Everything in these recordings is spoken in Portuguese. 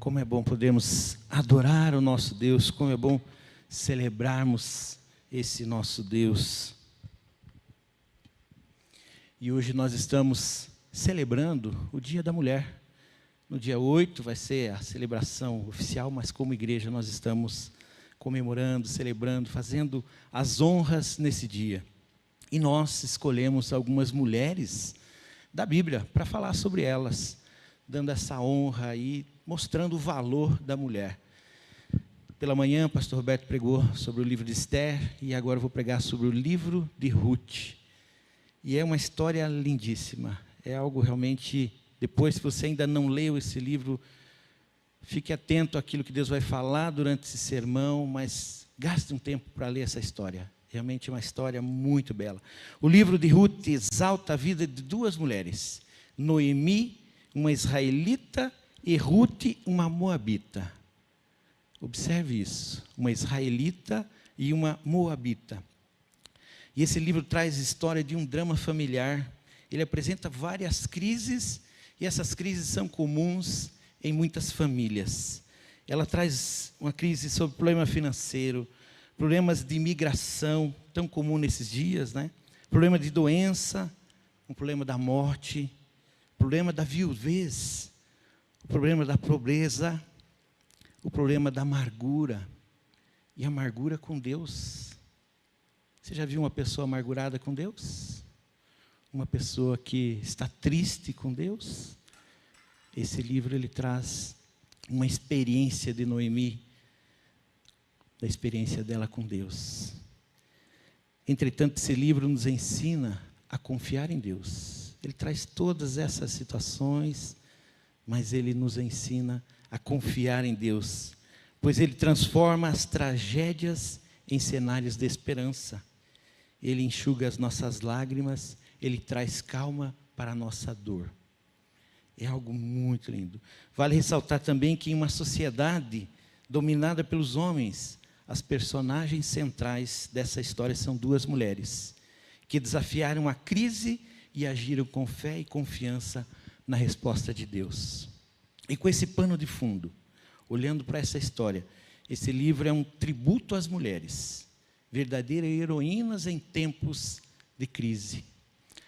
Como é bom podermos adorar o nosso Deus, como é bom celebrarmos esse nosso Deus. E hoje nós estamos celebrando o Dia da Mulher. No dia 8 vai ser a celebração oficial, mas como igreja nós estamos comemorando, celebrando, fazendo as honras nesse dia. E nós escolhemos algumas mulheres da Bíblia para falar sobre elas, dando essa honra e mostrando o valor da mulher. Pela manhã, o pastor Roberto pregou sobre o livro de Esther, e agora eu vou pregar sobre o livro de Ruth. E é uma história lindíssima, é algo realmente, depois, se você ainda não leu esse livro, fique atento àquilo que Deus vai falar durante esse sermão, mas gaste um tempo para ler essa história. Realmente é uma história muito bela. O livro de Ruth exalta a vida de duas mulheres, Noemi, uma israelita, e Ruth, uma moabita. Observe isso, uma israelita e uma moabita. E esse livro traz a história de um drama familiar. Ele apresenta várias crises, e essas crises são comuns em muitas famílias. Ela traz uma crise sobre problema financeiro, problemas de imigração, tão comum nesses dias, né? Problema de doença, um problema da morte, problema da viuvez, o problema da pobreza, o problema da amargura. E amargura com Deus. Você já viu uma pessoa amargurada com Deus? Uma pessoa que está triste com Deus? Esse livro ele traz uma experiência de Noemi, da experiência dela com Deus. Entretanto, esse livro nos ensina a confiar em Deus. Ele traz todas essas situações, mas ele nos ensina a confiar em Deus, pois ele transforma as tragédias em cenários de esperança. Ele enxuga as nossas lágrimas, ele traz calma para a nossa dor. É algo muito lindo. Vale ressaltar também que em uma sociedade dominada pelos homens, as personagens centrais dessa história são duas mulheres, que desafiaram a crise e agiram com fé e confiança na resposta de Deus. E com esse pano de fundo, olhando para essa história, esse livro é um tributo às mulheres, verdadeiras heroínas em tempos de crise.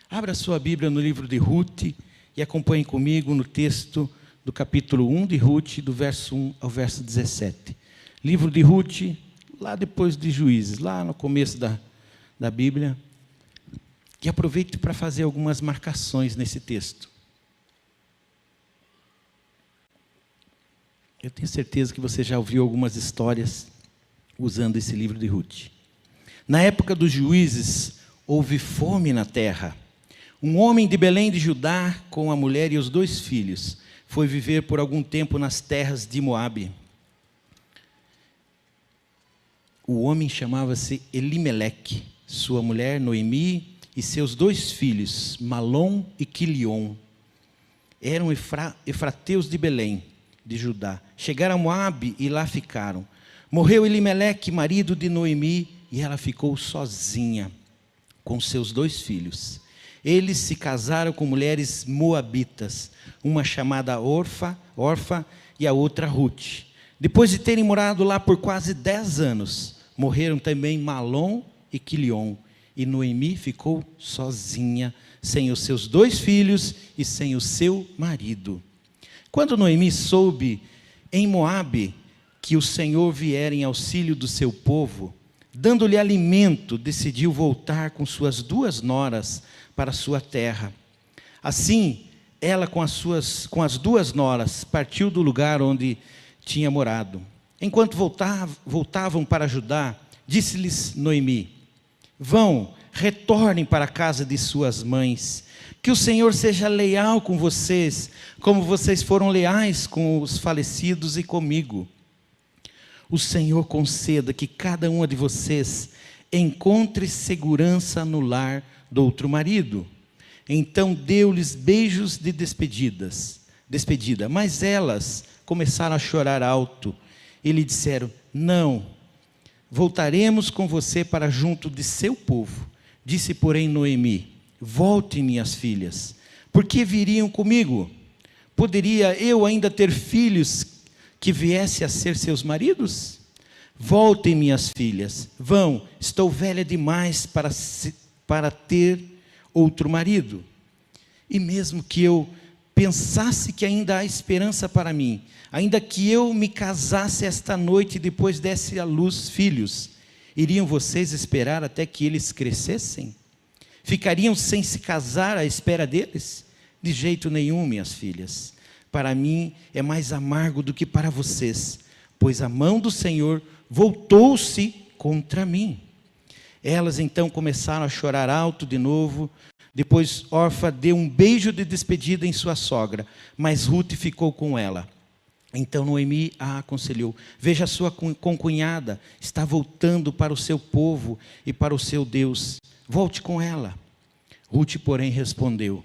Abra sua Bíblia no livro de Ruth e acompanhe comigo no texto do capítulo 1 de Ruth, do verso 1 ao verso 17. Livro de Ruth, lá depois de Juízes, lá no começo da Bíblia. E aproveite para fazer algumas marcações nesse texto. Eu tenho certeza que você já ouviu algumas histórias usando esse livro de Ruth. Na época dos juízes, houve fome na terra. Um homem de Belém de Judá, com a mulher e os 2 filhos, foi viver por algum tempo nas terras de Moabe. O homem chamava-se Elimeleque, sua mulher Noemi e seus 2 filhos, Malom e Quilion. Eram efrateus de Belém, de Judá. Chegaram a Moabe e lá ficaram. Morreu Elimeleque, marido de Noemi, e ela ficou sozinha com seus 2 filhos. Eles se casaram com mulheres moabitas, uma chamada Orfa e a outra Ruth. Depois de terem morado lá por quase 10 anos, morreram também Malom e Quilion, e Noemi ficou sozinha, sem os seus 2 filhos e sem o seu marido. Quando Noemi soube em Moabe que o Senhor viera em auxílio do seu povo, dando-lhe alimento, decidiu voltar com suas 2 noras para sua terra. Assim, ela com as 2 noras partiu do lugar onde tinha morado. Enquanto voltavam para Judá, disse-lhes Noemi: vão, retornem para a casa de suas mães, que o Senhor seja leal com vocês, como vocês foram leais com os falecidos e comigo. O Senhor conceda que cada uma de vocês encontre segurança no lar do outro marido. Então deu-lhes beijos de despedida, mas elas começaram a chorar alto e lhe disseram: não, voltaremos com você para junto de seu povo. Disse, porém, Noemi: volte, minhas filhas, porque viriam comigo? Poderia eu ainda ter filhos que viesse a ser seus maridos? Voltem, minhas filhas, vão, estou velha demais para ter outro marido. E mesmo que eu pensasse que ainda há esperança para mim, ainda que eu me casasse esta noite e depois desse à luz filhos, iriam vocês esperar até que eles crescessem? Ficariam sem se casar à espera deles? De jeito nenhum, minhas filhas. Para mim é mais amargo do que para vocês, pois a mão do Senhor voltou-se contra mim. Elas então começaram a chorar alto de novo. Depois Orfa deu um beijo de despedida em sua sogra, mas Ruth ficou com ela. Então Noemi a aconselhou: veja, a sua concunhada está voltando para o seu povo e para o seu Deus. Volte com ela. Ruth, porém, respondeu: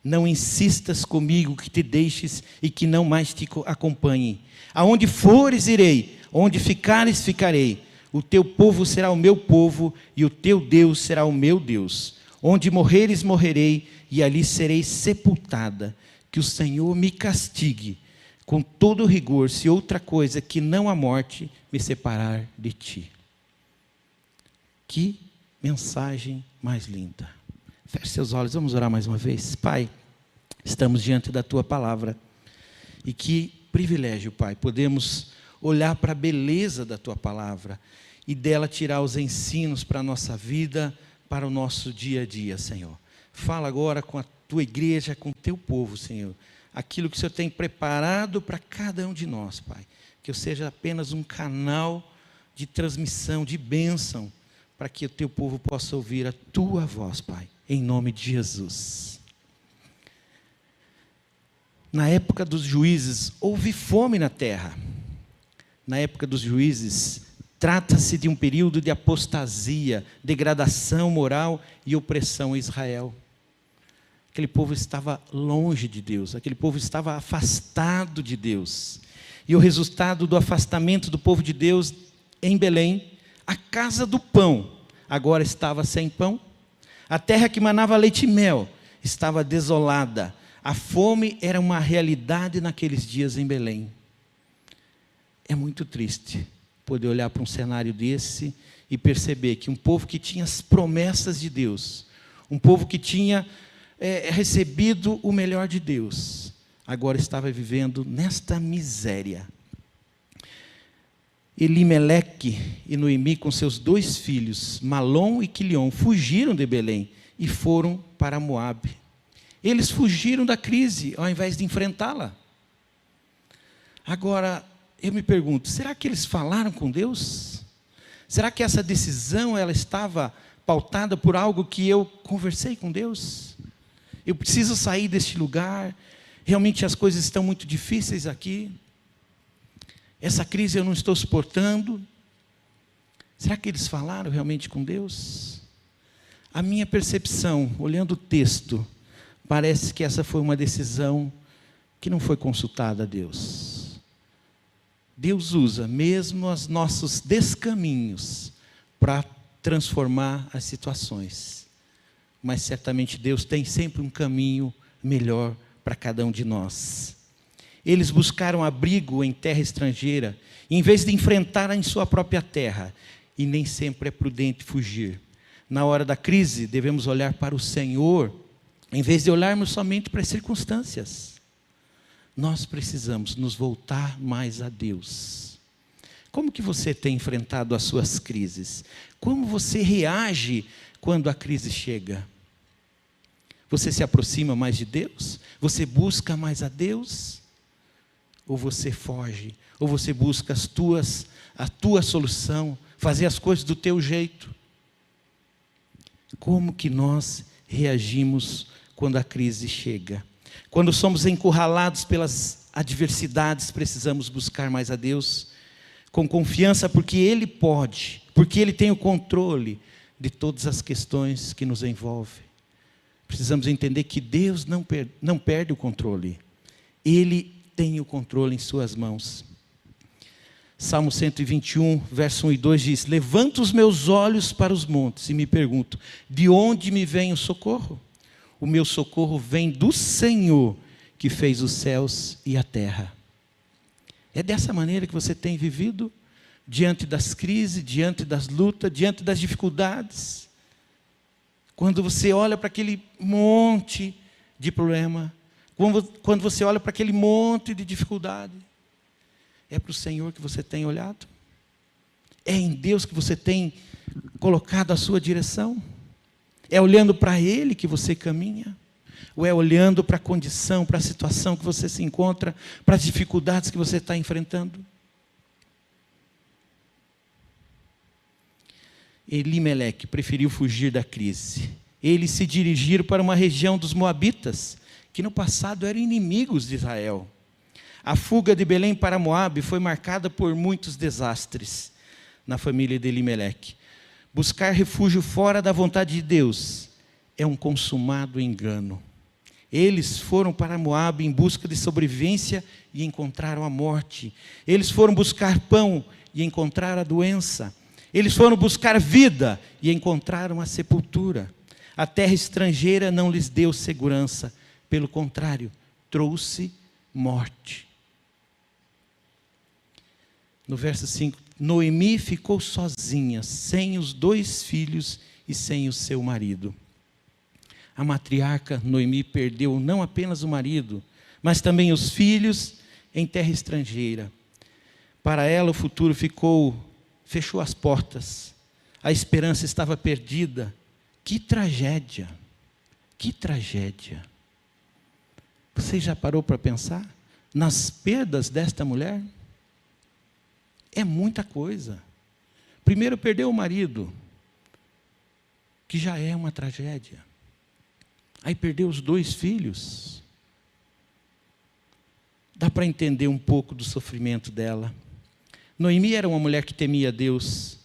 não insistas comigo que te deixes e que não mais te acompanhe. Aonde fores, irei. Onde ficares, ficarei. O teu povo será o meu povo e o teu Deus será o meu Deus. Onde morreres, morrerei, e ali serei sepultada. Que o Senhor me castigue com todo rigor, se outra coisa que não a morte me separar de ti. Que mensagem mais linda. Feche seus olhos, vamos orar mais uma vez. Pai, estamos diante da tua palavra. E que privilégio, Pai, podemos olhar para a beleza da tua palavra e dela tirar os ensinos para a nossa vida, para o nosso dia a dia, Senhor. Fala agora com a tua igreja, com o teu povo, Senhor. Aquilo que o Senhor tem preparado para cada um de nós, Pai. Que eu seja apenas um canal de transmissão, de bênção, para que o teu povo possa ouvir a tua voz, Pai. Em nome de Jesus. Na época dos juízes, houve fome na terra. Na época dos juízes, trata-se de um período de apostasia, degradação moral e opressão em Israel. Aquele povo estava longe de Deus, aquele povo estava afastado de Deus. E o resultado do afastamento do povo de Deus em Belém, a casa do pão agora estava sem pão. A terra que manava leite e mel estava desolada. A fome era uma realidade naqueles dias em Belém. É muito triste poder olhar para um cenário desse e perceber que um povo que tinha as promessas de Deus, um povo que tinha recebido o melhor de Deus, agora estava vivendo nesta miséria. Elimeleque e Noemi, com seus 2 filhos, Malom e Quilion, fugiram de Belém e foram para Moabe. Eles fugiram da crise, ao invés de enfrentá-la. Agora, eu me pergunto, será que eles falaram com Deus? Será que essa decisão ela estava pautada por algo que eu conversei com Deus? Eu preciso sair deste lugar, realmente as coisas estão muito difíceis aqui. Essa crise eu não estou suportando. Será que eles falaram realmente com Deus? A minha percepção, olhando o texto, parece que essa foi uma decisão que não foi consultada a Deus. Deus usa mesmo os nossos descaminhos para transformar as situações. Mas certamente Deus tem sempre um caminho melhor para cada um de nós. Eles buscaram abrigo em terra estrangeira, em vez de enfrentar em sua própria terra. E nem sempre é prudente fugir. Na hora da crise, devemos olhar para o Senhor, em vez de olharmos somente para as circunstâncias. Nós precisamos nos voltar mais a Deus. Como que você tem enfrentado as suas crises? Como você reage quando a crise chega? Você se aproxima mais de Deus? Você busca mais a Deus? Ou você foge? Ou você busca a tua solução? Fazer as coisas do teu jeito? Como que nós reagimos quando a crise chega? Quando somos encurralados pelas adversidades, precisamos buscar mais a Deus com confiança, porque Ele pode, porque Ele tem o controle de todas as questões que nos envolvem. Precisamos entender que Deus não perde o controle. Ele tem o controle em suas mãos. Salmo 121, verso 1 e 2 diz: levanto os meus olhos para os montes e me pergunto, de onde me vem o socorro? O meu socorro vem do Senhor, que fez os céus e a terra. É dessa maneira que você tem vivido? Diante das crises, diante das lutas, diante das dificuldades? Quando você olha para aquele monte de problema, quando você olha para aquele monte de dificuldade, é para o Senhor que você tem olhado? É em Deus que você tem colocado a sua direção? É olhando para Ele que você caminha? Ou é olhando para a condição, para a situação que você se encontra, para as dificuldades que você está enfrentando? Elimeleque preferiu fugir da crise. Eles se dirigiram para uma região dos Moabitas, que no passado eram inimigos de Israel. A fuga de Belém para Moabe foi marcada por muitos desastres na família de Elimeleque. Buscar refúgio fora da vontade de Deus é um consumado engano. Eles foram para Moabe em busca de sobrevivência e encontraram a morte. Eles foram buscar pão e encontraram a doença. Eles foram buscar vida e encontraram a sepultura. A terra estrangeira não lhes deu segurança. Pelo contrário, trouxe morte. No verso 5, Noemi ficou sozinha, sem os 2 filhos e sem o seu marido. A matriarca Noemi perdeu não apenas o marido, mas também os filhos em terra estrangeira. Para ela o futuro fechou as portas. A esperança estava perdida. Que tragédia! Que tragédia! Você já parou para pensar nas perdas desta mulher? É muita coisa. Primeiro, perdeu o marido, que já é uma tragédia. Aí perdeu os 2 filhos. Dá para entender um pouco do sofrimento dela. Noemi era uma mulher que temia Deus,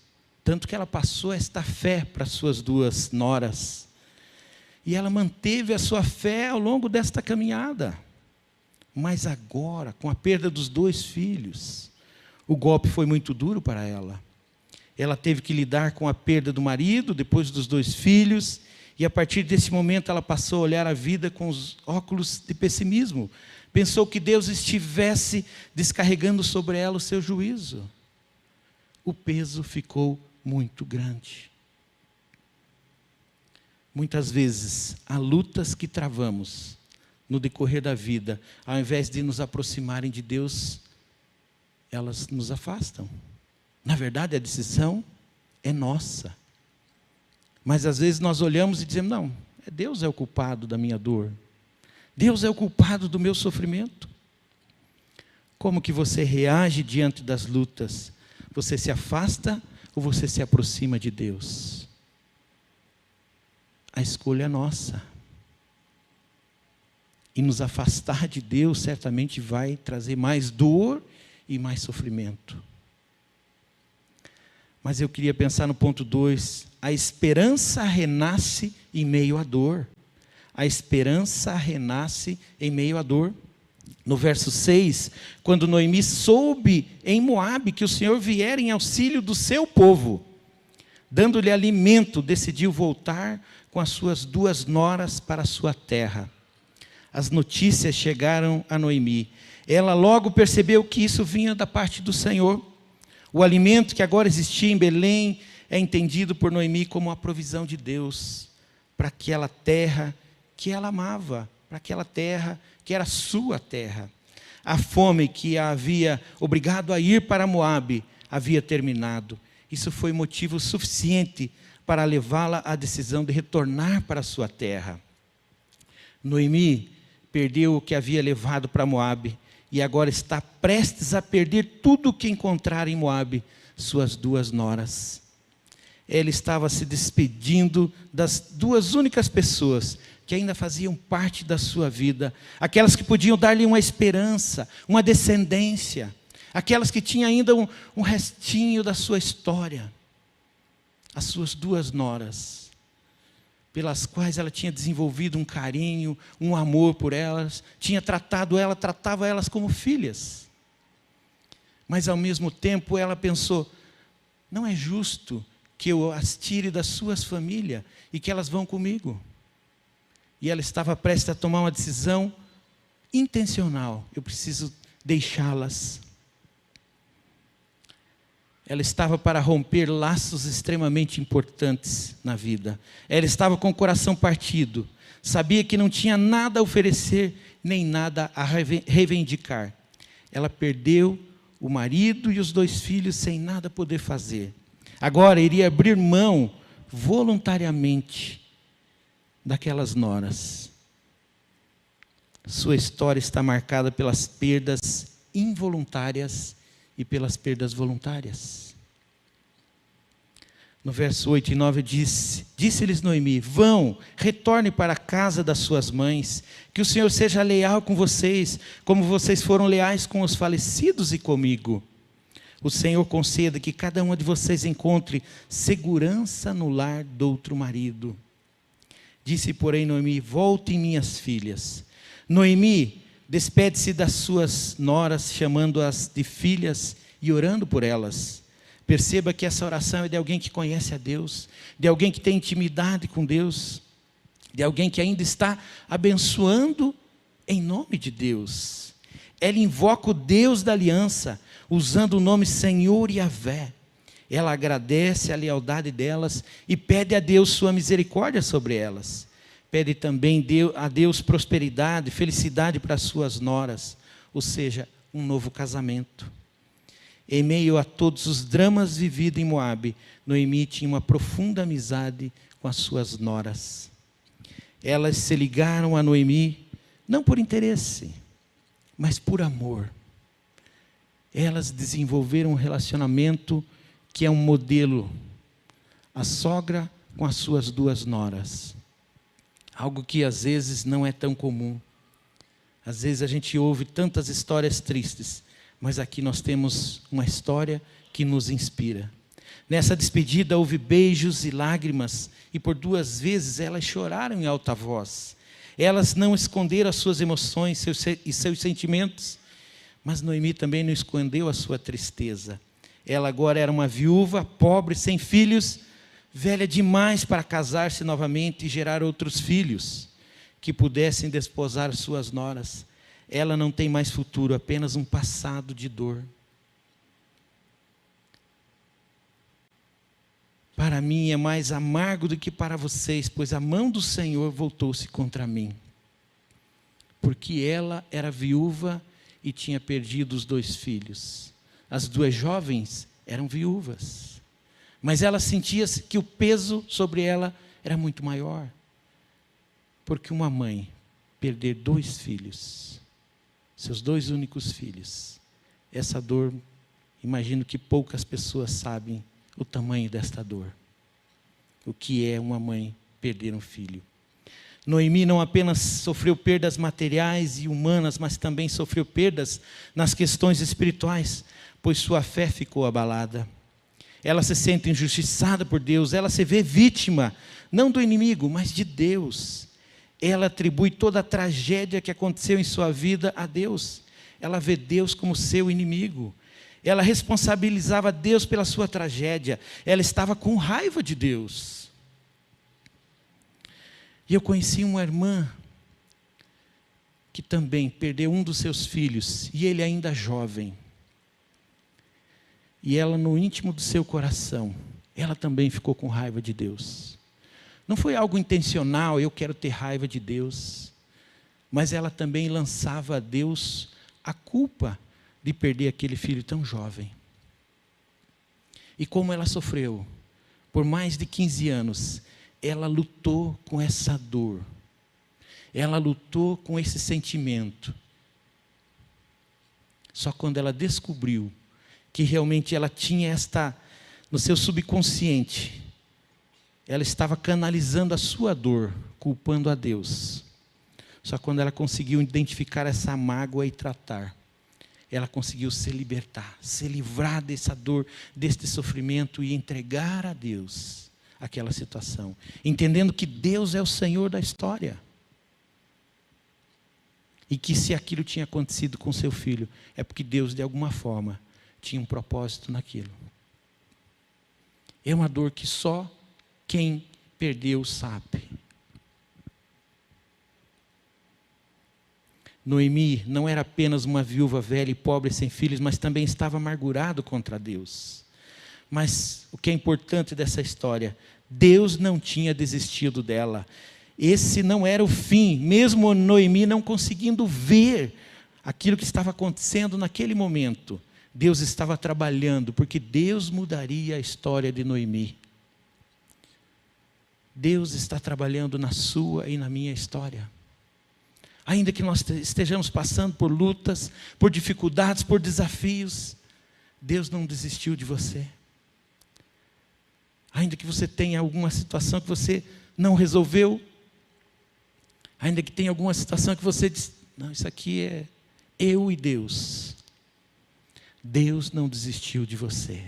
tanto que ela passou esta fé para suas 2 noras. E ela manteve a sua fé ao longo desta caminhada. Mas agora, com a perda dos 2 filhos, o golpe foi muito duro para ela. Ela teve que lidar com a perda do marido, depois dos 2 filhos, e a partir desse momento ela passou a olhar a vida com os óculos de pessimismo. Pensou que Deus estivesse descarregando sobre ela o seu juízo. O peso ficou muito grande. Muitas vezes, há lutas que travamos no decorrer da vida, ao invés de nos aproximarem de Deus, elas nos afastam. Na verdade, a decisão é nossa. Mas às vezes nós olhamos e dizemos, não, Deus é o culpado da minha dor. Deus é o culpado do meu sofrimento. Como que você reage diante das lutas? Você se afasta ou você se aproxima de Deus? A escolha é nossa. E nos afastar de Deus certamente vai trazer mais dor e mais sofrimento. Mas eu queria pensar no ponto 2. A esperança renasce em meio à dor. A esperança renasce em meio à dor. No verso 6, quando Noemi soube em Moabe que o Senhor viera em auxílio do seu povo, dando-lhe alimento, decidiu voltar com as suas 2 noras para a sua terra. As notícias chegaram a Noemi. Ela logo percebeu que isso vinha da parte do Senhor. O alimento que agora existia em Belém é entendido por Noemi como a provisão de Deus para aquela terra que ela amava, para aquela terra que era sua terra. A fome que a havia obrigado a ir para Moabe havia terminado. Isso foi motivo suficiente para levá-la à decisão de retornar para a sua terra. Noemi perdeu o que havia levado para Moabe e agora está prestes a perder tudo o que encontrar em Moabe, suas 2 noras. Ela estava se despedindo das 2 únicas pessoas que ainda faziam parte da sua vida, aquelas que podiam dar-lhe uma esperança, uma descendência, aquelas que tinham ainda um restinho da sua história. As suas 2 noras, pelas quais ela tinha desenvolvido um carinho, um amor por elas, tratava elas como filhas. Mas ao mesmo tempo ela pensou, não é justo que eu as tire das suas famílias e que elas vão comigo. E ela estava prestes a tomar uma decisão intencional. Eu preciso deixá-las. Ela estava para romper laços extremamente importantes na vida. Ela estava com o coração partido. Sabia que não tinha nada a oferecer, nem nada a reivindicar. Ela perdeu o marido e os 2 filhos sem nada poder fazer. Agora iria abrir mão voluntariamente daquelas noras. Sua história está marcada pelas perdas involuntárias e pelas perdas voluntárias. No verso 8 e 9 disse-lhes Noemi: vão, retorne para a casa das suas mães, que o Senhor seja leal com vocês, como vocês foram leais com os falecidos e comigo. O Senhor conceda que cada uma de vocês encontre segurança no lar de outro marido. Disse, porém, Noemi: voltem, minhas filhas. Noemi despede-se das suas noras, chamando-as de filhas e orando por elas. Perceba que essa oração é de alguém que conhece a Deus, de alguém que tem intimidade com Deus, de alguém que ainda está abençoando em nome de Deus. Ela invoca o Deus da aliança, usando o nome Senhor Yahvé. Ela agradece a lealdade delas e pede a Deus sua misericórdia sobre elas. Pede também a Deus prosperidade, felicidade para as suas noras, ou seja, um novo casamento. Em meio a todos os dramas vividos em Moabe, Noemi tinha uma profunda amizade com as suas noras. Elas se ligaram a Noemi, não por interesse, mas por amor. Elas desenvolveram um relacionamento que é um modelo. A sogra com as suas 2 noras. Algo que às vezes não é tão comum. Às vezes a gente ouve tantas histórias tristes, mas aqui nós temos uma história que nos inspira. Nessa despedida houve beijos e lágrimas, e por 2 vezes elas choraram em alta voz. Elas não esconderam as suas emoções e seus sentimentos, mas Noemi também não escondeu a sua tristeza. Ela agora era uma viúva, pobre, sem filhos, velha demais para casar-se novamente e gerar outros filhos, que pudessem desposar suas noras. Ela não tem mais futuro, apenas um passado de dor. Para mim é mais amargo do que para vocês, pois a mão do Senhor voltou-se contra mim. Porque ela era viúva e tinha perdido os 2 filhos. As 2 jovens eram viúvas. Mas ela sentia que o peso sobre ela era muito maior. Porque uma mãe perder 2 filhos, seus 2 únicos filhos, essa dor, imagino que poucas pessoas sabem o tamanho desta dor. O que é uma mãe perder um filho. Noemi não apenas sofreu perdas materiais e humanas, mas também sofreu perdas nas questões espirituais, pois sua fé ficou abalada. Ela se sente injustiçada por Deus, ela se vê vítima, não do inimigo, mas de Deus. Ela atribui toda a tragédia que aconteceu em sua vida a Deus. Ela vê Deus como seu inimigo. Ela responsabilizava Deus pela sua tragédia. Ela estava com raiva de Deus. E eu conheci uma irmã que também perdeu um dos seus filhos, e ele ainda jovem. E ela, no íntimo do seu coração, ela também ficou com raiva de Deus. Não foi algo intencional, eu quero ter raiva de Deus. Mas ela também lançava a Deus a culpa de perder aquele filho tão jovem. E como ela sofreu, por mais de 15 anos, ela lutou com essa dor. Ela lutou com esse sentimento. Só quando ela descobriu que realmente ela tinha no seu subconsciente, ela estava canalizando a sua dor, culpando a Deus. Só quando ela conseguiu identificar essa mágoa e tratar, ela conseguiu se libertar, se livrar dessa dor, deste sofrimento e entregar a Deus aquela situação, entendendo que Deus é o Senhor da história. E que se aquilo tinha acontecido com seu filho, é porque Deus, de alguma forma, tinha um propósito naquilo. É uma dor que só quem perdeu sabe. Noemi não era apenas uma viúva velha e pobre sem filhos, mas também estava amargurado contra Deus. Mas o que é importante dessa história, Deus não tinha desistido dela. Esse não era o fim, mesmo Noemi não conseguindo ver aquilo que estava acontecendo naquele momento. Deus estava trabalhando, porque Deus mudaria a história de Noemi. Deus está trabalhando na sua e na minha história. Ainda que nós estejamos passando por lutas, por dificuldades, por desafios, Deus não desistiu de você. Ainda que você tenha alguma situação que você não resolveu, ainda que tenha alguma situação que você diz, não, isso aqui é eu e Deus. Deus não desistiu de você.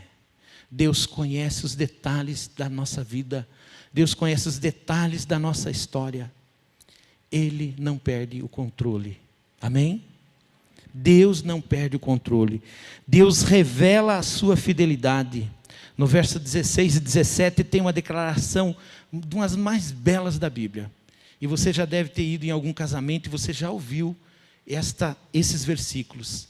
Deus conhece os detalhes da nossa vida. Deus conhece os detalhes da nossa história. Ele não perde o controle. Amém? Deus não perde o controle. Deus revela a sua fidelidade. No verso 16 e 17 tem uma declaração, uma das mais belas da Bíblia. E você já deve ter ido em algum casamento e você já ouviu esses versículos.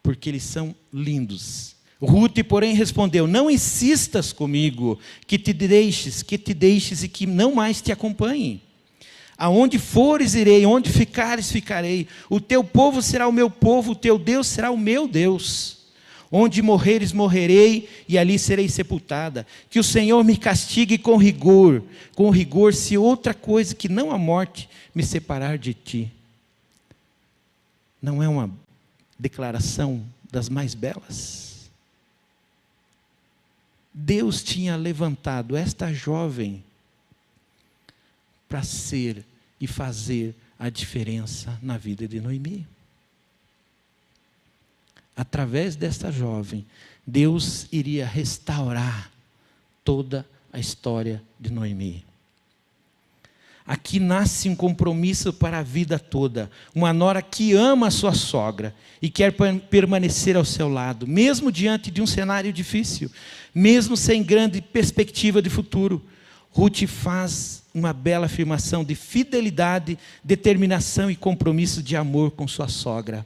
Porque eles são lindos. Ruth, porém, respondeu, não insistas comigo, que te deixes e que não mais te acompanhe. Aonde fores irei, onde ficares ficarei. O teu povo será o meu povo, o teu Deus será o meu Deus. Onde morreres, morrerei, e ali serei sepultada. Que o Senhor me castigue com rigor, se outra coisa que não a morte me separar de ti. Não é uma declaração das mais belas? Deus tinha levantado esta jovem para ser e fazer a diferença na vida de Noemi. Através desta jovem, Deus iria restaurar toda a história de Noemi. Aqui nasce um compromisso para a vida toda. Uma nora que ama a sua sogra e quer permanecer ao seu lado, mesmo diante de um cenário difícil, mesmo sem grande perspectiva de futuro. Ruth faz uma bela afirmação de fidelidade, determinação e compromisso de amor com sua sogra.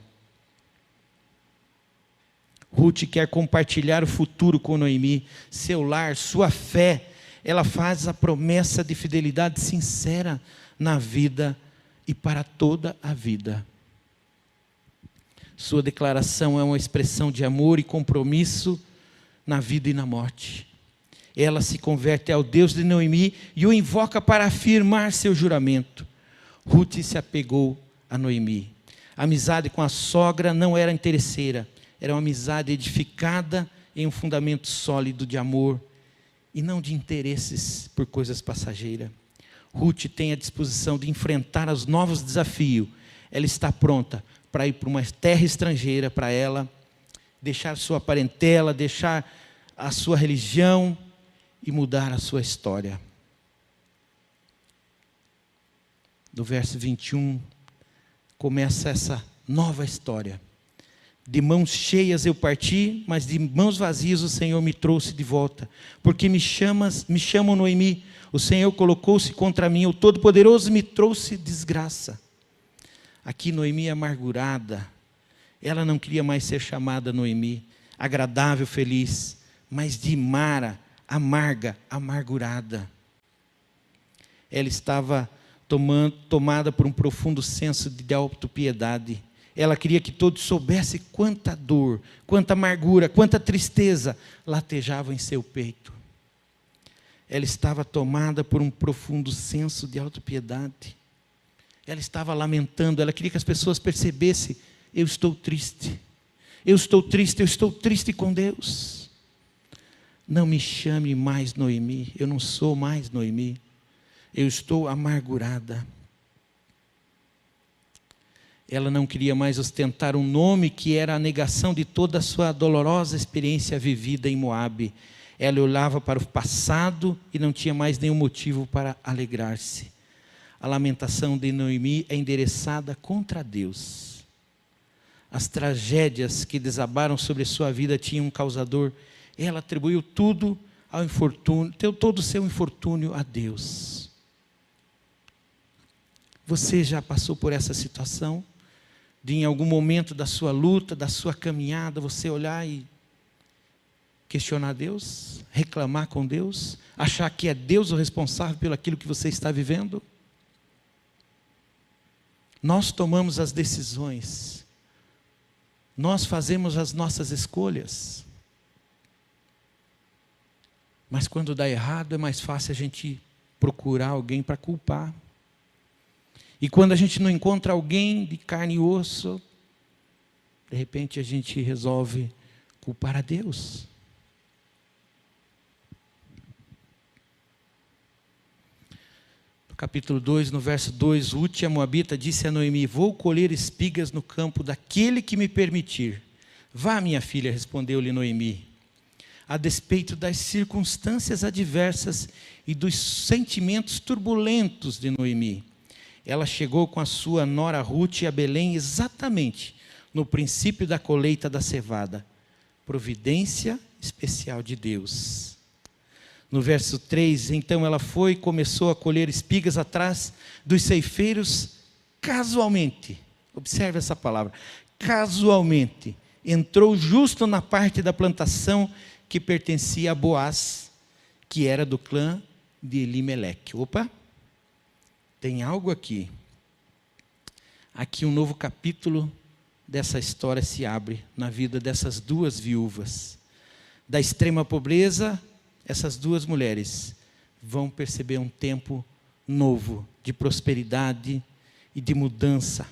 Ruth quer compartilhar o futuro com Noemi, seu lar, sua fé. Ela faz a promessa de fidelidade sincera na vida e para toda a vida. Sua declaração é uma expressão de amor e compromisso na vida e na morte. Ela se converte ao Deus de Noemi e o invoca para afirmar seu juramento. Ruth se apegou a Noemi. A amizade com a sogra não era interesseira, era uma amizade edificada em um fundamento sólido de amor e não de interesses por coisas passageiras. Ruth tem a disposição de enfrentar os novos desafios. Ela está pronta para ir para uma terra estrangeira, para ela deixar sua parentela, deixar a sua religião e mudar a sua história. No verso 21, começa essa nova história. De mãos cheias eu parti, mas de mãos vazias o Senhor me trouxe de volta. Porque me chamam Noemi, o Senhor colocou-se contra mim, o Todo-Poderoso me trouxe desgraça. Aqui Noemi é amargurada, ela não queria mais ser chamada Noemi, agradável, feliz, mas de Mara, amarga, amargurada. Ela estava tomada por um profundo senso de autopiedade. Ela queria que todos soubessem quanta dor, quanta amargura, quanta tristeza latejava em seu peito. Ela estava tomada por um profundo senso de autopiedade. Ela estava lamentando, ela queria que as pessoas percebessem, eu estou triste. Eu estou triste, eu estou triste com Deus. Não me chame mais Noemi, eu não sou mais Noemi. Eu estou amargurada. Ela não queria mais ostentar um nome que era a negação de toda a sua dolorosa experiência vivida em Moabe. Ela olhava para o passado e não tinha mais nenhum motivo para alegrar-se. A lamentação de Noemi é endereçada contra Deus. As tragédias que desabaram sobre sua vida tinham um causador. Ela atribuiu tudo ao infortúnio, todo o seu infortúnio a Deus. Você já passou por essa situação? De em algum momento da sua luta, da sua caminhada, você olhar e questionar Deus, reclamar com Deus, achar que é Deus o responsável pelo aquilo que você está vivendo? Nós tomamos as decisões, nós fazemos as nossas escolhas, mas quando dá errado é mais fácil a gente procurar alguém para culpar. E quando a gente não encontra alguém de carne e osso, de repente a gente resolve culpar a Deus. No capítulo 2, no verso 2, Rute, a moabita, disse a Noemi: vou colher espigas no campo daquele que me permitir. Vá, minha filha, respondeu-lhe Noemi. A despeito das circunstâncias adversas e dos sentimentos turbulentos de Noemi, ela chegou com a sua nora Rute a Belém exatamente no princípio da colheita da cevada. Providência especial de Deus. No verso 3, então ela foi e começou a colher espigas atrás dos ceifeiros casualmente. Observe essa palavra, casualmente. Entrou justo na parte da plantação que pertencia a Boaz, que era do clã de Elimeleque. Opa, tem algo aqui. Aqui um novo capítulo dessa história se abre na vida dessas duas viúvas. Da extrema pobreza, essas duas mulheres vão perceber um tempo novo de prosperidade e de mudança.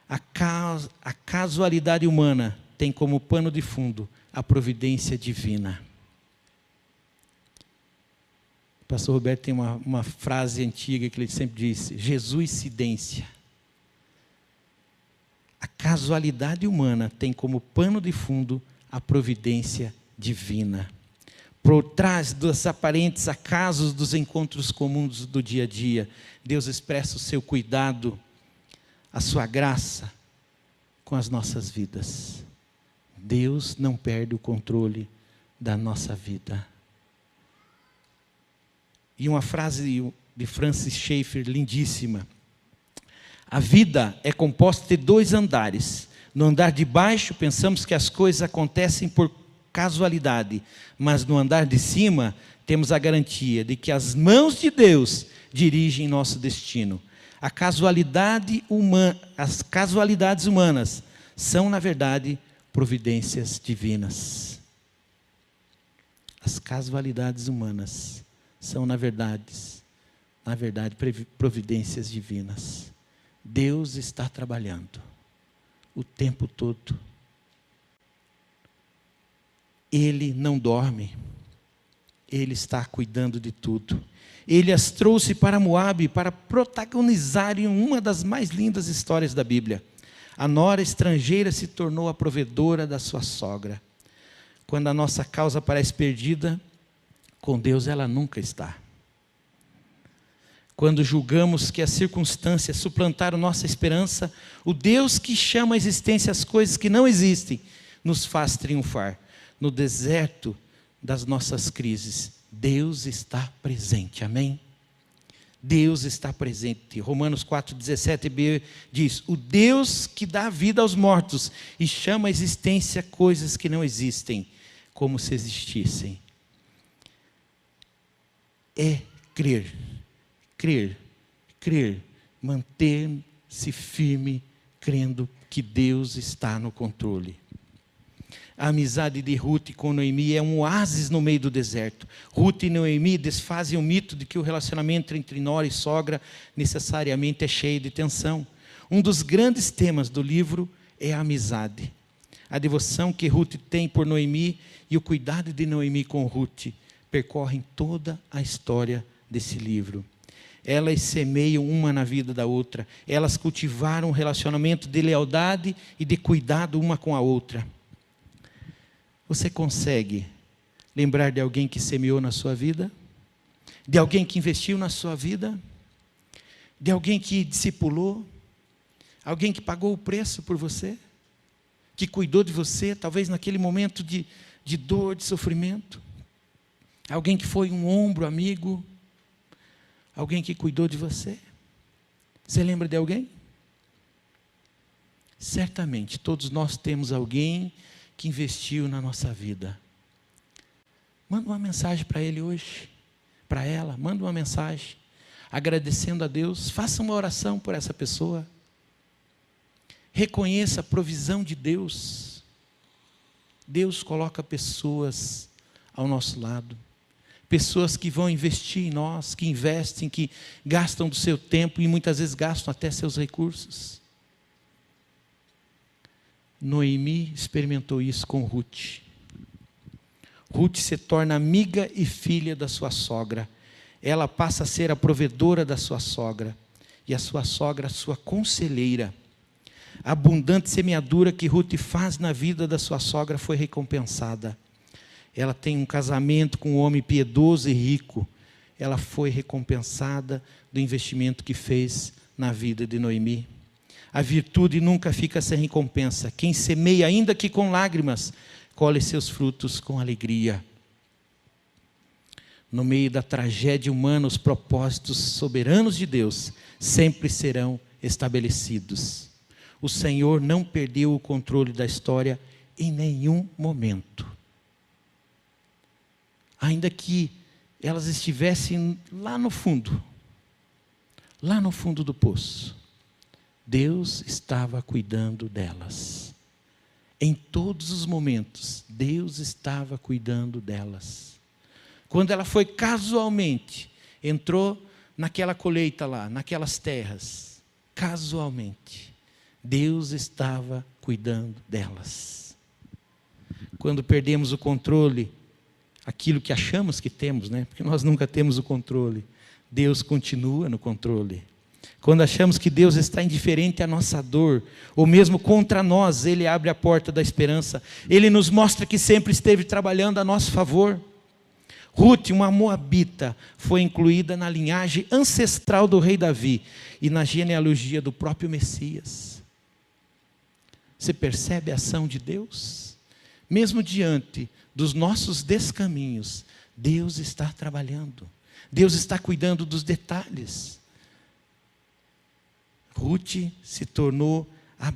A casualidade humana tem como pano de fundo a providência divina. O pastor Roberto tem uma frase antiga que ele sempre disse: Jesuicidência. A casualidade humana tem como pano de fundo a providência divina. Por trás dos aparentes acasos dos encontros comuns do dia a dia, Deus expressa o seu cuidado, a sua graça com as nossas vidas. Deus não perde o controle da nossa vida. E uma frase de Francis Schaeffer, lindíssima. A vida é composta de 2 andares. No andar de baixo, pensamos que as coisas acontecem por casualidade. Mas no andar de cima, temos a garantia de que as mãos de Deus dirigem nosso destino. As casualidades humanas são, na verdade, providências divinas. As casualidades humanas são, na verdade, providências divinas. Deus está trabalhando o tempo todo. Ele não dorme. Ele está cuidando de tudo. Ele as trouxe para Moabe para protagonizarem uma das mais lindas histórias da Bíblia. A nora estrangeira se tornou a provedora da sua sogra. Quando a nossa causa parece perdida, com Deus ela nunca está. Quando julgamos que as circunstâncias suplantaram nossa esperança, o Deus que chama à existência as coisas que não existem, nos faz triunfar. No deserto das nossas crises, Deus está presente, amém? Deus está presente. Romanos 4,17b diz: o Deus que dá vida aos mortos e chama à existência coisas que não existem, como se existissem. É crer, manter-se firme, crendo que Deus está no controle. A amizade de Rute com Noemi é um oásis no meio do deserto. Rute e Noemi desfazem o mito de que o relacionamento entre nora e sogra necessariamente é cheio de tensão. Um dos grandes temas do livro é a amizade. A devoção que Rute tem por Noemi e o cuidado de Noemi com Rute percorrem toda a história desse livro. Elas semeiam uma na vida da outra. Elas cultivaram um relacionamento de lealdade e de cuidado uma com a outra. Você consegue lembrar de alguém que semeou na sua vida? De alguém que investiu na sua vida? De alguém que discipulou? Alguém que pagou o preço por você? Que cuidou de você, talvez naquele momento de dor, de sofrimento? Alguém que foi um ombro amigo? Alguém que cuidou de você? Você lembra de alguém? Certamente, todos nós temos alguém que investiu na nossa vida. Manda uma mensagem para ele hoje, para ela, manda uma mensagem, agradecendo a Deus, faça uma oração por essa pessoa. Reconheça a provisão de Deus. Deus coloca pessoas ao nosso lado. Pessoas que vão investir em nós, que investem, que gastam do seu tempo e muitas vezes gastam até seus recursos. Noemi experimentou isso com Ruth. Ruth se torna amiga e filha da sua sogra. Ela passa a ser a provedora da sua sogra. E a sua sogra, a sua conselheira. A abundante semeadura que Ruth faz na vida da sua sogra foi recompensada. Ela tem um casamento com um homem piedoso e rico. Ela foi recompensada do investimento que fez na vida de Noemi. A virtude nunca fica sem recompensa. Quem semeia, ainda que com lágrimas, colhe seus frutos com alegria. No meio da tragédia humana, os propósitos soberanos de Deus sempre serão estabelecidos. O Senhor não perdeu o controle da história em nenhum momento. Ainda que elas estivessem lá no fundo do poço, Deus estava cuidando delas. Em todos os momentos, Deus estava cuidando delas. Quando ela foi casualmente, entrou naquela colheita lá, naquelas terras, casualmente, Deus estava cuidando delas. Quando perdemos o controle, aquilo que achamos que temos, né? Porque nós nunca temos o controle, Deus continua no controle. Quando achamos que Deus está indiferente à nossa dor, ou mesmo contra nós, Ele abre a porta da esperança. Ele nos mostra que sempre esteve trabalhando a nosso favor. Ruth, uma moabita, foi incluída na linhagem ancestral do rei Davi e na genealogia do próprio Messias. Você percebe a ação de Deus? Mesmo diante dos nossos descaminhos, Deus está trabalhando. Deus está cuidando dos detalhes. Ruth se tornou a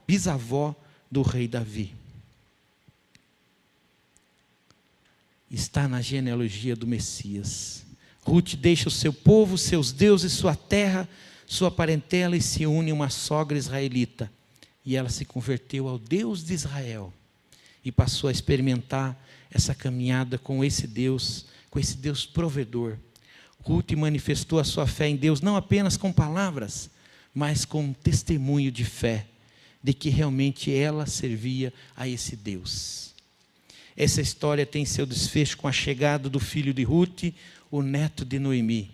bisavó do rei Davi. Está na genealogia do Messias. Ruth deixa o seu povo, seus deuses, sua terra, sua parentela e se une a uma sogra israelita. E ela se converteu ao Deus de Israel. E passou a experimentar essa caminhada com esse Deus provedor. Ruth manifestou a sua fé em Deus não apenas com palavras, mas com um testemunho de fé, de que realmente ela servia a esse Deus. Essa história tem seu desfecho com a chegada do filho de Ruth, o neto de Noemi,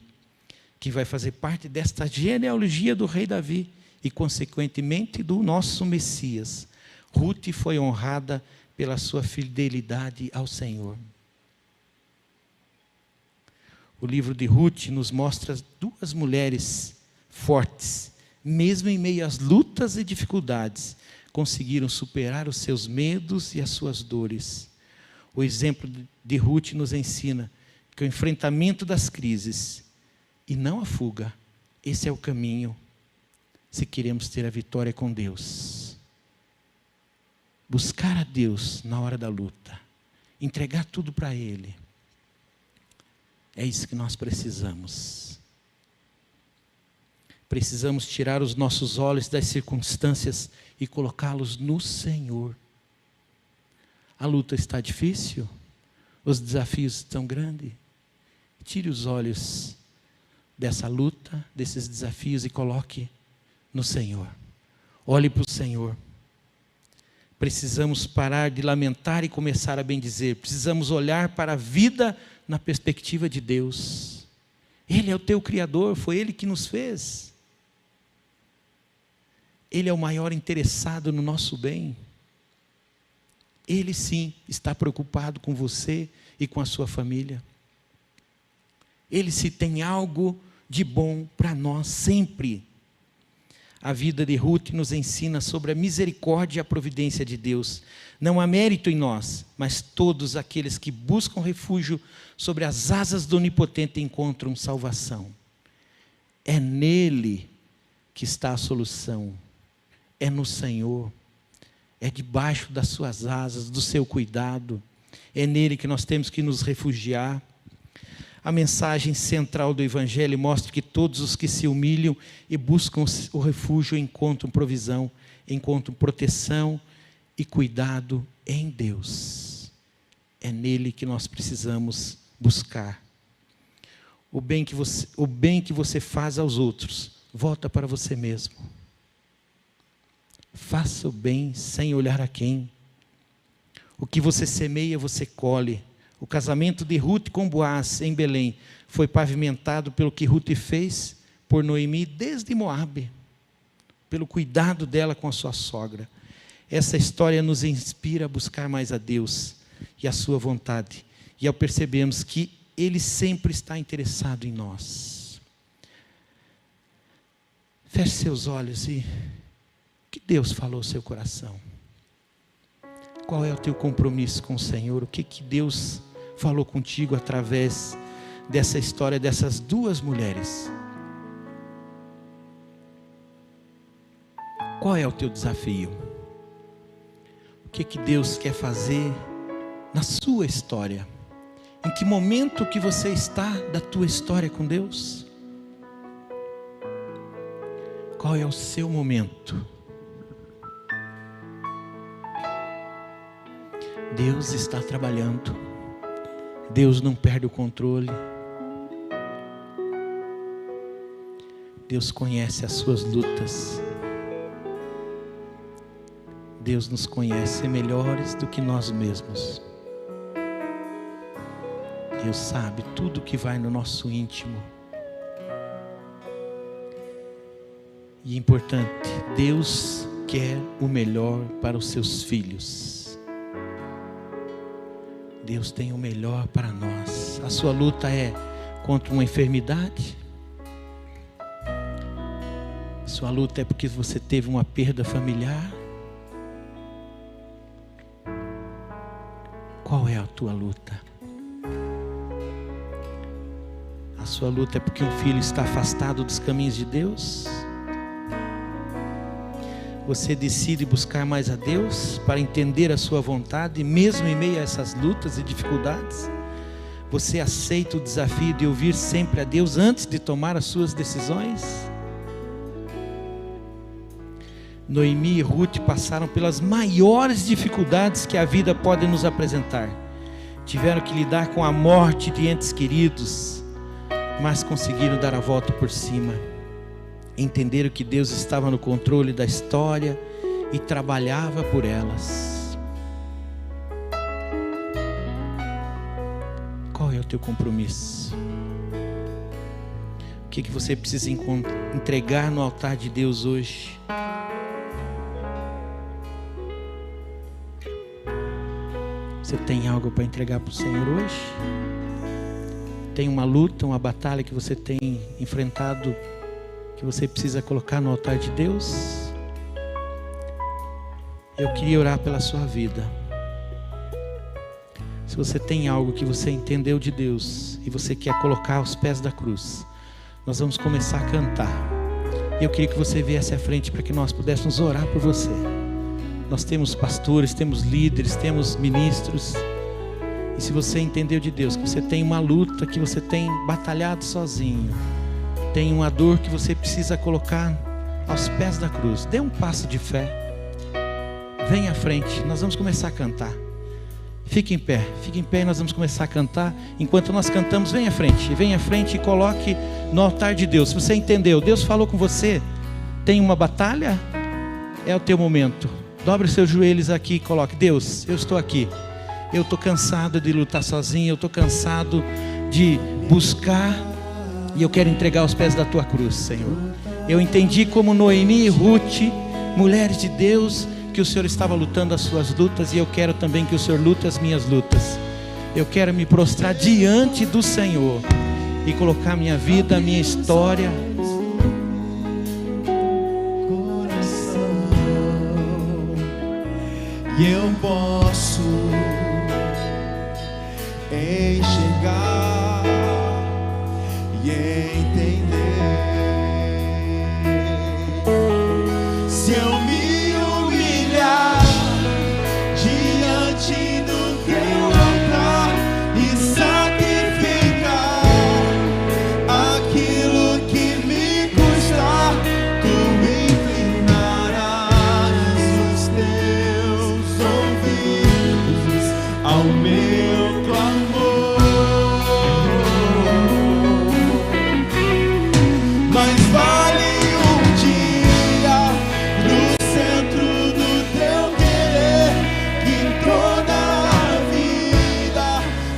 que vai fazer parte desta genealogia do rei Davi e, consequentemente, do nosso Messias. Ruth foi honrada pela sua fidelidade ao Senhor. O livro de Ruth nos mostra duas mulheres fortes, mesmo em meio às lutas e dificuldades, conseguiram superar os seus medos e as suas dores. O exemplo de Ruth nos ensina que o enfrentamento das crises e não a fuga, esse é o caminho, se queremos ter a vitória com Deus. Buscar a Deus na hora da luta, entregar tudo para Ele. É isso que nós precisamos. Precisamos tirar os nossos olhos das circunstâncias e colocá-los no Senhor. A luta está difícil, os desafios estão grandes. Tire os olhos dessa luta, desses desafios e coloque no Senhor. Olhe para o Senhor. Precisamos parar de lamentar e começar a bendizer. Precisamos olhar para a vida na perspectiva de Deus. Ele é o teu Criador, foi Ele que nos fez. Ele é o maior interessado no nosso bem. Ele sim está preocupado com você e com a sua família. Ele se tem algo de bom para nós sempre. A vida de Ruth nos ensina sobre a misericórdia e a providência de Deus. Não há mérito em nós, mas todos aqueles que buscam refúgio sobre as asas do Onipotente encontram salvação. É nele que está a solução. É no Senhor. É debaixo das suas asas, do seu cuidado. É nele que nós temos que nos refugiar. A mensagem central do Evangelho mostra que todos os que se humilham e buscam o refúgio encontram provisão, encontram proteção e cuidado em Deus. É nele que nós precisamos buscar. O bem que você faz aos outros, volta para você mesmo. Faça o bem sem olhar a quem. O que você semeia, você colhe. O casamento de Ruth com Boaz em Belém foi pavimentado pelo que Ruth fez por Noemi desde Moabe, pelo cuidado dela com a sua sogra. Essa história nos inspira a buscar mais a Deus e a sua vontade. E ao percebermos que Ele sempre está interessado em nós. Feche seus olhos e o que Deus falou ao seu coração? Qual é o teu compromisso com o Senhor? O que Deus falou contigo através dessa história dessas duas mulheres? Qual é o teu desafio? O que Deus quer fazer na sua história? Em que momento que você está da tua história com Deus? Qual é o seu momento? Deus está trabalhando. Deus não perde o controle. Deus conhece as suas lutas. Deus nos conhece melhores do que nós mesmos. Deus sabe tudo que vai no nosso íntimo. E é importante, Deus quer o melhor para os seus filhos. Deus tem o melhor para nós. A sua luta é contra uma enfermidade? A sua luta é porque você teve uma perda familiar? Qual é a tua luta? A sua luta é porque um filho está afastado dos caminhos de Deus? Você decide buscar mais a Deus para entender a sua vontade, mesmo em meio a essas lutas e dificuldades? Você aceita o desafio de ouvir sempre a Deus antes de tomar as suas decisões? Noemi e Ruth passaram pelas maiores dificuldades que a vida pode nos apresentar. Tiveram que lidar com a morte de entes queridos, mas conseguiram dar a volta por cima. Entenderam que Deus estava no controle da história e trabalhava por elas. Qual é o teu compromisso? O que você precisa entregar no altar de Deus hoje? Você tem algo para entregar para o Senhor hoje? Tem uma luta, uma batalha que você tem enfrentado, que você precisa colocar no altar de Deus? Eu queria orar pela sua vida. Se você tem algo que você entendeu de Deus e você quer colocar aos pés da cruz, nós vamos começar a cantar. Eu queria que você viesse à frente para que nós pudéssemos orar por você. Nós temos pastores, temos líderes, temos ministros. E se você entendeu de Deus, que você tem uma luta, que você tem batalhado sozinho, tem uma dor que você precisa colocar aos pés da cruz, dê um passo de fé. Vem à frente, nós vamos começar a cantar. Fique em pé e nós vamos começar a cantar. Enquanto nós cantamos, vem à frente e coloque no altar de Deus. Se você entendeu, Deus falou com você, tem uma batalha, é o teu momento. Dobre os seus joelhos aqui e coloque: Deus, eu estou aqui. Eu estou cansado de lutar sozinho, eu estou cansado de buscar, e eu quero entregar aos pés da tua cruz, Senhor. Eu entendi como Noemi e Ruth, mulheres de Deus, que o Senhor estava lutando as suas lutas, e eu quero também que o Senhor lute as minhas lutas. Eu quero me prostrar diante do Senhor e colocar minha vida, minha história. E eu posso enxergar e entender. Se eu me humilhar diante do teu altar, ouvidos ao meu clamor. Mas vale um dia no centro do teu querer que toda a vida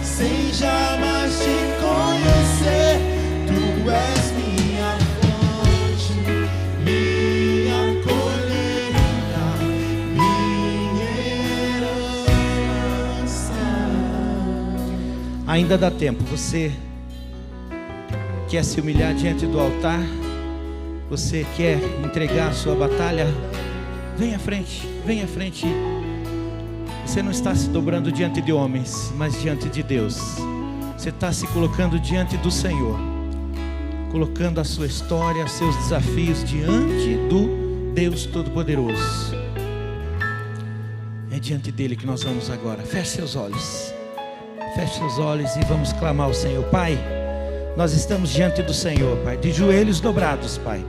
sem jamais te conhecer. Tu és minha fonte, minha colheita, minha herança. Ainda dá tempo. Você quer se humilhar diante do altar? Você quer entregar a sua batalha? Vem à frente, vem à frente. Você não está se dobrando diante de homens, mas diante de Deus. Você está se colocando diante do Senhor, colocando a sua história, os seus desafios diante do Deus Todo-Poderoso. É diante dele que nós vamos agora. Feche seus olhos. Feche seus olhos e vamos clamar ao Senhor. Pai, nós estamos diante do Senhor, Pai, de joelhos dobrados, Pai.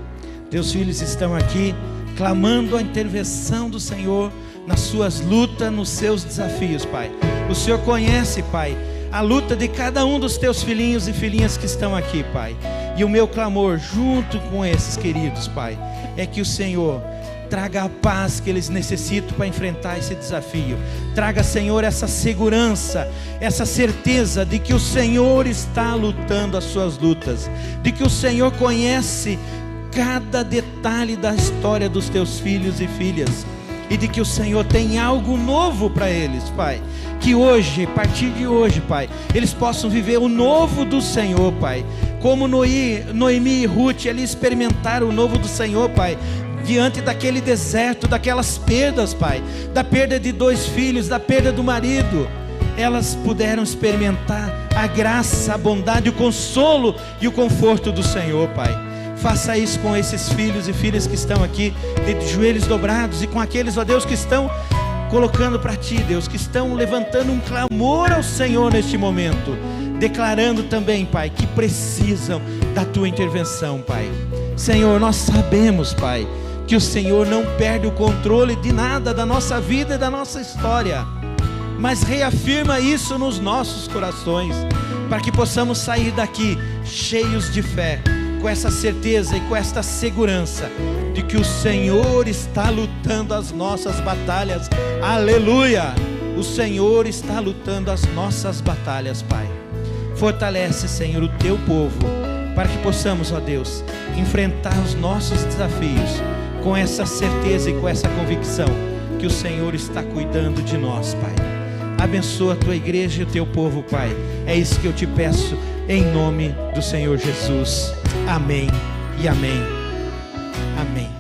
Teus filhos estão aqui clamando a intervenção do Senhor nas suas lutas, nos seus desafios, Pai. O Senhor conhece, Pai, a luta de cada um dos teus filhinhos e filhinhas que estão aqui, Pai. E o meu clamor junto com esses queridos, Pai, é que o Senhor traga a paz que eles necessitam para enfrentar esse desafio. Traga, Senhor, essa segurança, essa certeza de que o Senhor está lutando as suas lutas, de que o Senhor conhece cada detalhe da história dos teus filhos e filhas, e de que o Senhor tem algo novo para eles, Pai. Que hoje, a partir de hoje, Pai, eles possam viver o novo do Senhor, Pai. Como Noemi e Ruth, eles experimentaram o novo do Senhor, Pai, diante daquele deserto, daquelas perdas, Pai, da perda de 2 filhos, da perda do marido. Elas puderam experimentar a graça, a bondade, o consolo e o conforto do Senhor, Pai. Faça isso com esses filhos e filhas que estão aqui de joelhos dobrados, e com aqueles, ó Deus, que estão colocando para Ti, Deus, que estão levantando um clamor ao Senhor neste momento, declarando também, Pai, que precisam da Tua intervenção, Pai. Senhor, nós sabemos, Pai, que o Senhor não perde o controle de nada da nossa vida e da nossa história, mas reafirma isso nos nossos corações, para que possamos sair daqui cheios de fé, com essa certeza e com esta segurança de que o Senhor está lutando as nossas batalhas. Aleluia! O Senhor está lutando as nossas batalhas, Pai. Fortalece, Senhor, o Teu povo, para que possamos, ó Deus, enfrentar os nossos desafios com essa certeza e com essa convicção que o Senhor está cuidando de nós, Pai. Abençoa a Tua igreja e o Teu povo, Pai. É isso que eu te peço, em nome do Senhor Jesus. Amém e amém. Amém.